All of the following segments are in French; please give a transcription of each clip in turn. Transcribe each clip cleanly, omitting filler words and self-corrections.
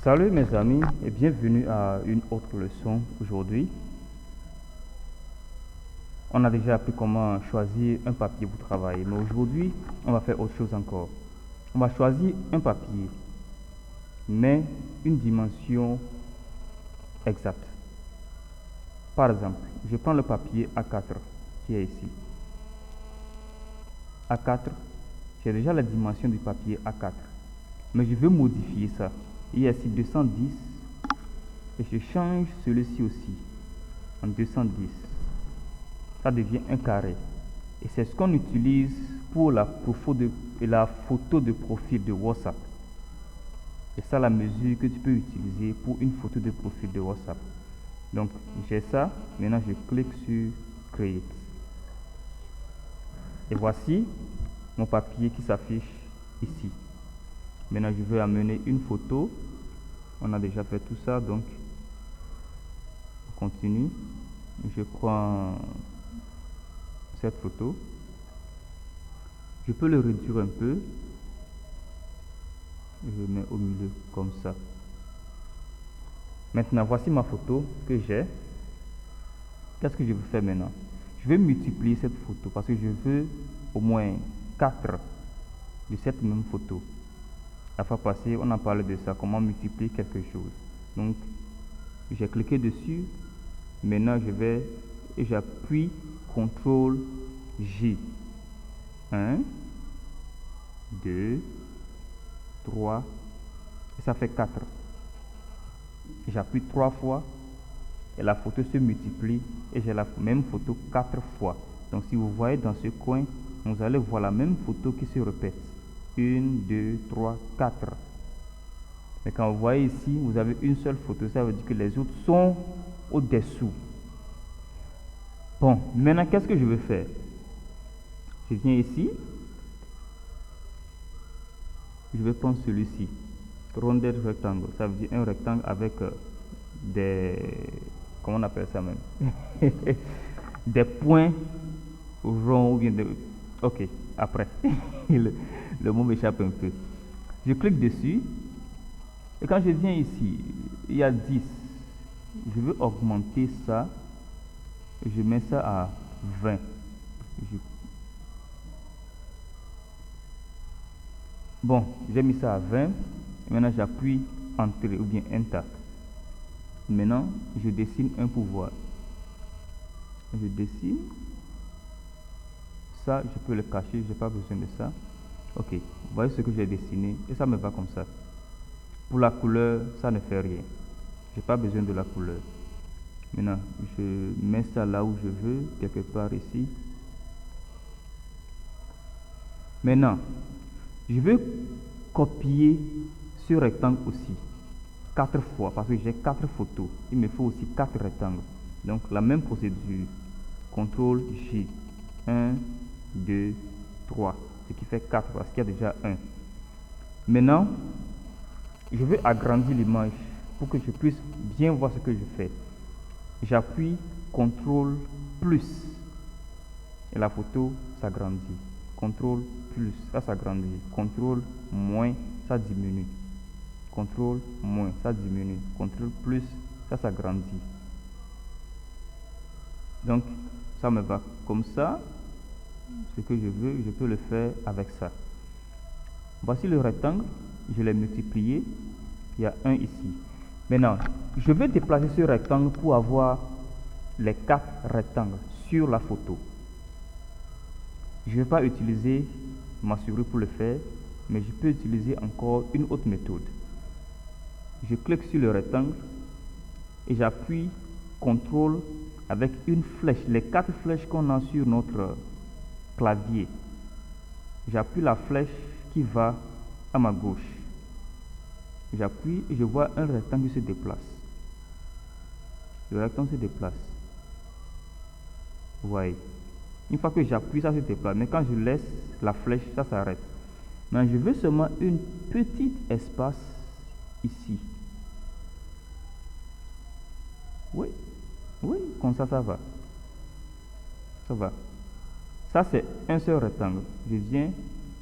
Salut mes amis et bienvenue à une autre leçon aujourd'hui. On a déjà appris comment choisir un papier pour travailler, mais aujourd'hui, on va faire autre chose encore. On va choisir un papier, mais une dimension exacte. Par exemple, je prends le papier A4 qui est ici. A4, j'ai déjà la dimension du papier A4, mais je veux modifier ça. Il y a ici 210 et je change celui-ci aussi en 210. Ça devient un carré. Et c'est ce qu'on utilise pour la photo de profil de WhatsApp. C'est ça la mesure que tu peux utiliser pour une photo de profil de WhatsApp. Donc j'ai ça, maintenant je clique sur Create. Et voici mon papier qui s'affiche ici. Maintenant je veux amener une photo. On a déjà fait tout ça, donc on continue. Je prends cette photo. Je peux le réduire un peu. Je mets au milieu comme ça. Maintenant, voici ma photo que j'ai. Qu'est-ce que je veux faire maintenant? Je vais multiplier cette photo parce que je veux au moins 4 de cette même photo. La fois passée, on a parlé de ça, comment multiplier quelque chose. Donc, j'ai cliqué dessus. Maintenant, j'appuie CTRL J. 1, 2, 3, et ça fait 4. J'appuie 3 fois et la photo se multiplie et j'ai la même photo 4 fois. Donc, si vous voyez dans ce coin, vous allez voir la même photo qui se répète. 1, 2, 3, 4. Mais quand vous voyez ici, vous avez une seule photo, ça veut dire que les autres sont au-dessous. Bon, maintenant, qu'est-ce que je veux faire? Je viens ici. Je vais prendre celui-ci. Rondelle rectangle. Ça veut dire un rectangle avec comment on appelle ça même? Des points ronds ou bien de... Ok, après. le mot m'échappe un peu. Je clique dessus. Et quand je viens ici, il y a 10. Je veux augmenter ça. Je mets ça à 20. Bon, j'ai mis ça à 20. Et maintenant, j'appuie Entrée ou bien Enter. Maintenant, je dessine un pouvoir. Je dessine. Ça, je peux le cacher. Je n'ai pas besoin de ça. Ok, vous voyez ce que j'ai dessiné. Et ça me va comme ça. Pour la couleur, ça ne fait rien. Je n'ai pas besoin de la couleur. Maintenant, je mets ça là où je veux, quelque part ici. Maintenant, je veux copier ce rectangle aussi. 4 fois, parce que j'ai 4 photos. Il me faut aussi 4 rectangles. Donc, la même procédure. CTRL J. 1, 2, 3. Ce qui fait 4 parce qu'il y a déjà 1. Maintenant, je veux agrandir l'image pour que je puisse bien voir ce que je fais. J'appuie CTRL plus et la photo s'agrandit. CTRL plus, ça s'agrandit. CTRL moins, ça diminue. CTRL moins, ça diminue. CTRL plus, ça s'agrandit. Donc, ça me va comme ça. Ce que je veux, je peux le faire avec ça. Voici le rectangle. Je l'ai multiplié. Il y a 1 ici. Maintenant, je vais déplacer ce rectangle pour avoir les 4 rectangles sur la photo. Je ne vais pas utiliser ma souris pour le faire, mais je peux utiliser encore une autre méthode. Je clique sur le rectangle et j'appuie CTRL avec une flèche, les 4 flèches qu'on a sur notre clavier. J'appuie la flèche qui va à ma gauche. J'appuie et je vois un rectangle qui se déplace. Le rectangle se déplace. Vous voyez. Une fois que j'appuie, ça se déplace. Mais quand je laisse la flèche, ça s'arrête. Maintenant, je veux seulement une petite espace ici. Oui. Oui, comme ça, ça va. Ça va. Ça, c'est un seul rectangle. Je viens,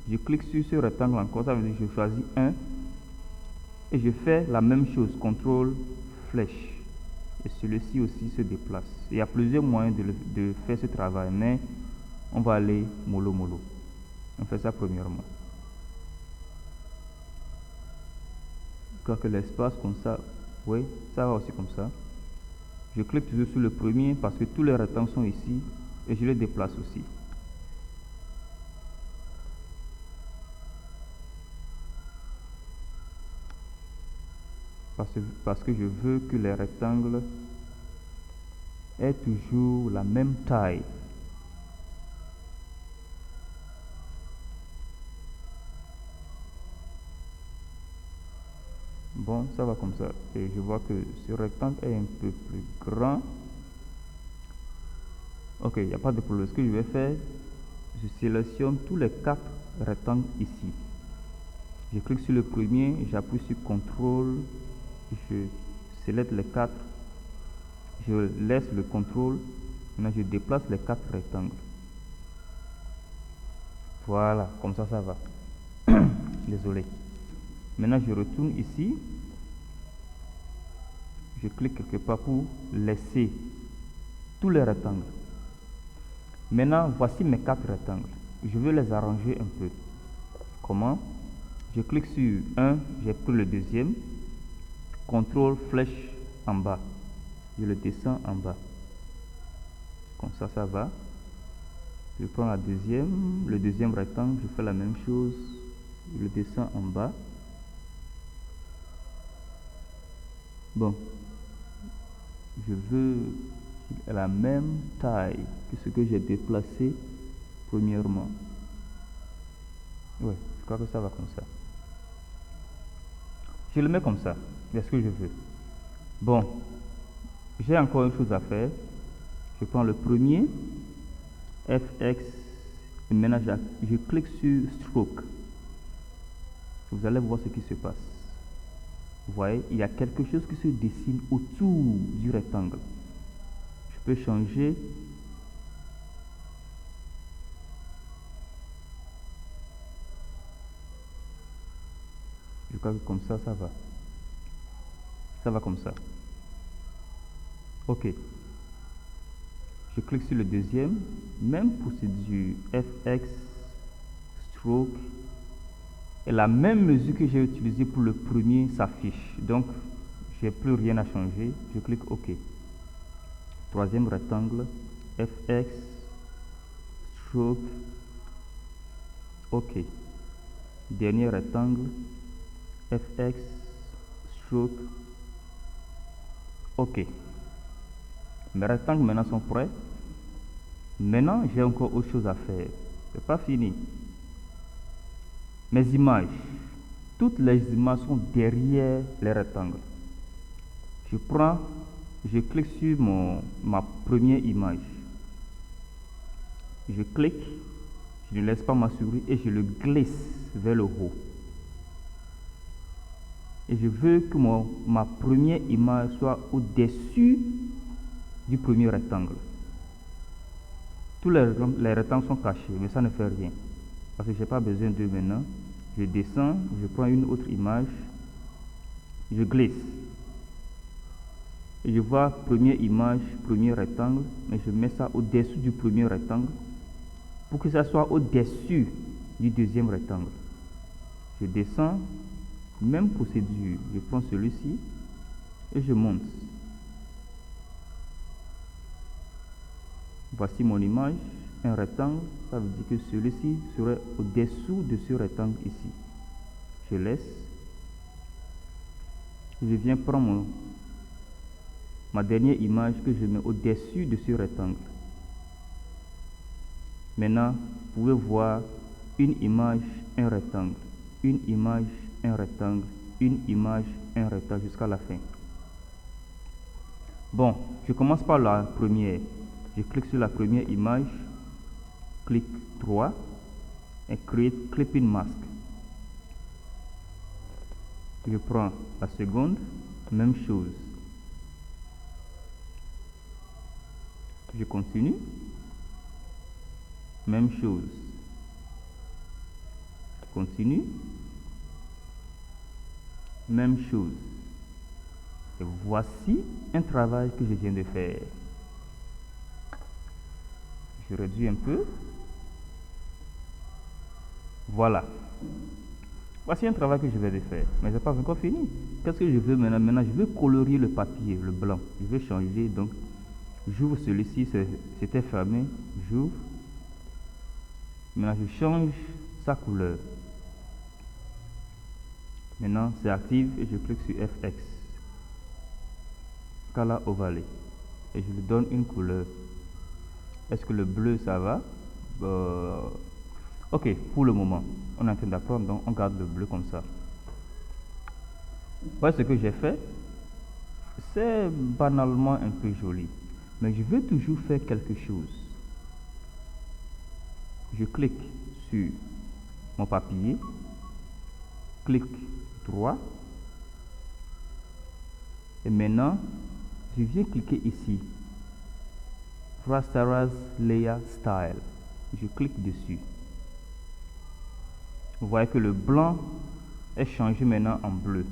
je clique sur ce rectangle encore. Ça veut dire que je choisis un. Et je fais la même chose, contrôle flèche. Et celui-ci aussi se déplace. Il y a plusieurs moyens de faire ce travail, mais on va aller mollo mollo. On fait ça premièrement. Je crois que l'espace comme ça, oui, ça va aussi comme ça. Je clique toujours sur le premier parce que tous les rectangles sont ici et je les déplace aussi. Parce que je veux que les rectangles aient toujours la même taille. Bon, ça va comme ça. Et je vois que ce rectangle est un peu plus grand. Ok, il n'y a pas de problème. Ce que je vais faire, je sélectionne tous les 4 rectangles ici. Je clique sur le premier, j'appuie sur CTRL, je sélectionne les 4, je laisse le CTRL, maintenant je déplace les 4 rectangles. Voilà, comme ça va. Désolé. Maintenant je retourne ici, je clique quelque part pour laisser tous les rectangles. Maintenant voici mes 4 rectangles. Je veux les arranger un peu. Comment? Je clique sur un, j'ai pris le deuxième, contrôle flèche en bas, je le descends en bas, comme ça va. Je prends le deuxième rectangle, je fais la même chose, je le descends en bas. Bon, je veux la même taille que ce que j'ai déplacé premièrement. Ouais, je crois que ça va comme ça. Je le mets comme ça, c'est ce que je veux. Bon, j'ai encore une chose à faire. Je prends le premier, FX, et maintenant je clique sur Stroke. Vous allez voir ce qui se passe. Vous voyez, il y a quelque chose qui se dessine autour du rectangle. Je peux changer. Je crois que comme ça va. Ça va comme ça. Ok. Je clique sur le deuxième. Même procédure. FX, Stroke. Et la même mesure que j'ai utilisée pour le premier s'affiche. Donc, j'ai plus rien à changer. Je clique OK. Troisième rectangle. FX, Stroke. OK. Dernier rectangle. FX, Stroke. OK. Mes rectangles maintenant sont prêts. Maintenant, j'ai encore autre chose à faire. C'est pas fini. Mes images. Toutes les images sont derrière les rectangles. Je clique sur ma première image. Je clique, je ne laisse pas ma souris et je le glisse vers le haut. Et je veux que ma première image soit au-dessus du premier rectangle. Tous les rectangles sont cachés, mais ça ne fait rien. Parce que je n'ai pas besoin d'eux maintenant. Je descends, je prends une autre image, je glisse. Et je vois première image, premier rectangle, mais je mets ça au-dessus du premier rectangle pour que ça soit au-dessus du deuxième rectangle. Je descends, même procédure, je prends celui-ci et je monte. Voici mon image, un rectangle, ça veut dire que celui-ci serait au-dessous de ce rectangle ici. Je laisse. Je viens prendre ma dernière image que je mets au-dessus de ce rectangle. Maintenant, vous pouvez voir une image, un rectangle, une image, un rectangle, une image, un rectangle jusqu'à la fin. Bon, je commence par la première. Je clique sur la première image, clic droit et Create Clipping Mask. Je prends la seconde, même chose. Je continue. Même chose. Continue. Même chose. Et voici un travail que je viens de faire. Je réduis un peu. Voilà. Voici un travail que je vais faire. Mais je n'ai pas encore fini. Qu'est-ce que je veux maintenant? Maintenant, je veux colorier le papier, le blanc. Je veux changer. Donc, j'ouvre celui-ci. C'était fermé. J'ouvre. Maintenant, je change sa couleur. Maintenant, c'est active et je clique sur FX. Color Overlay. Et je lui donne une couleur. Est-ce que le bleu, ça va? Ok, pour le moment, on est en train d'apprendre, donc on garde le bleu comme ça. Voilà ce que j'ai fait. C'est banalement un peu joli. Mais je veux toujours faire quelque chose. Je clique sur mon papier. Clic droit. Et maintenant, je viens cliquer ici. Rasterized Layer Style. Je clique dessus. Vous voyez que le blanc est changé maintenant en bleu.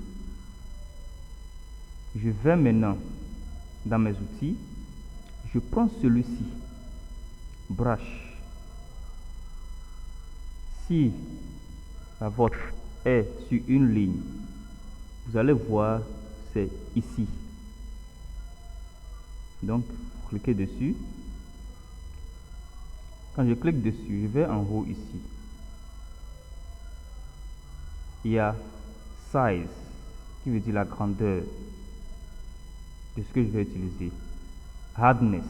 Je vais maintenant dans mes outils. Je prends celui-ci. Brush. Si la vôtre est sur une ligne, vous allez voir, c'est ici. Donc, cliquez dessus. Quand je clique dessus, je vais en haut ici. Il y a Size, qui veut dire la grandeur de ce que je vais utiliser. Hardness.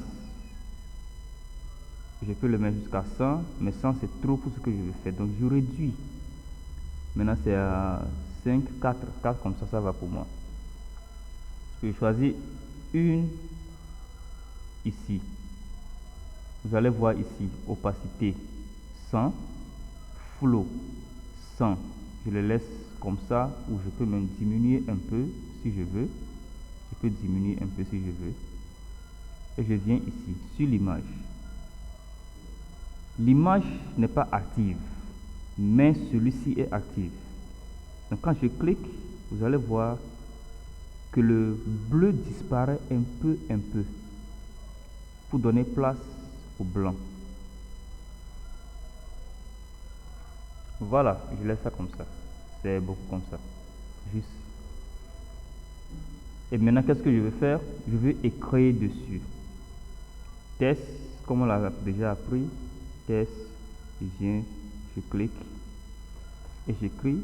Je peux le mettre jusqu'à 100, mais 100 c'est trop pour ce que je veux faire. Donc, je réduis. Maintenant, c'est à 5, 4. 4 comme ça va pour moi. Je choisis une ici. Vous allez voir ici, opacité 100, flow 100. Je le laisse comme ça, ou je peux même diminuer un peu si je veux. Je peux diminuer un peu si je veux. Et je viens ici, sur l'image. L'image n'est pas active, mais celui-ci est actif. Donc quand je clique, vous allez voir que le bleu disparaît un peu, pour donner place au blanc. Voilà, je laisse ça comme ça. C'est beaucoup comme ça. Juste. Et maintenant, qu'est-ce que je vais faire? Je vais écrire dessus. Test, comme on l'a déjà appris. Test, je viens, je clique et j'écris.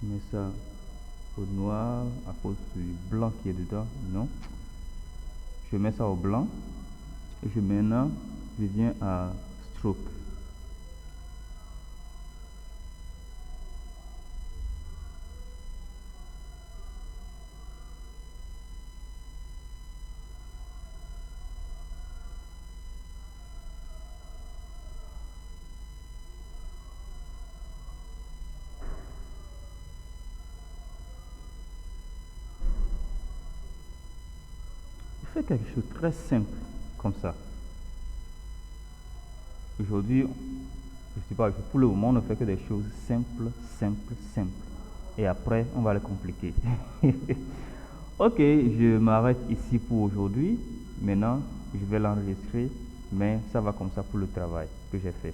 Je mets ça au noir à cause du blanc qui est dedans. Non. Je mets ça au blanc. Et maintenant, je viens à stroke. Je fais quelque chose de très simple comme ça. Aujourd'hui, je sais pas, pour le moment, on ne fait que des choses simples. Et après, on va les compliquer. Ok, je m'arrête ici pour aujourd'hui. Maintenant, je vais l'enregistrer, mais ça va comme ça pour le travail que j'ai fait.